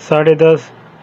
10.5،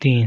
3.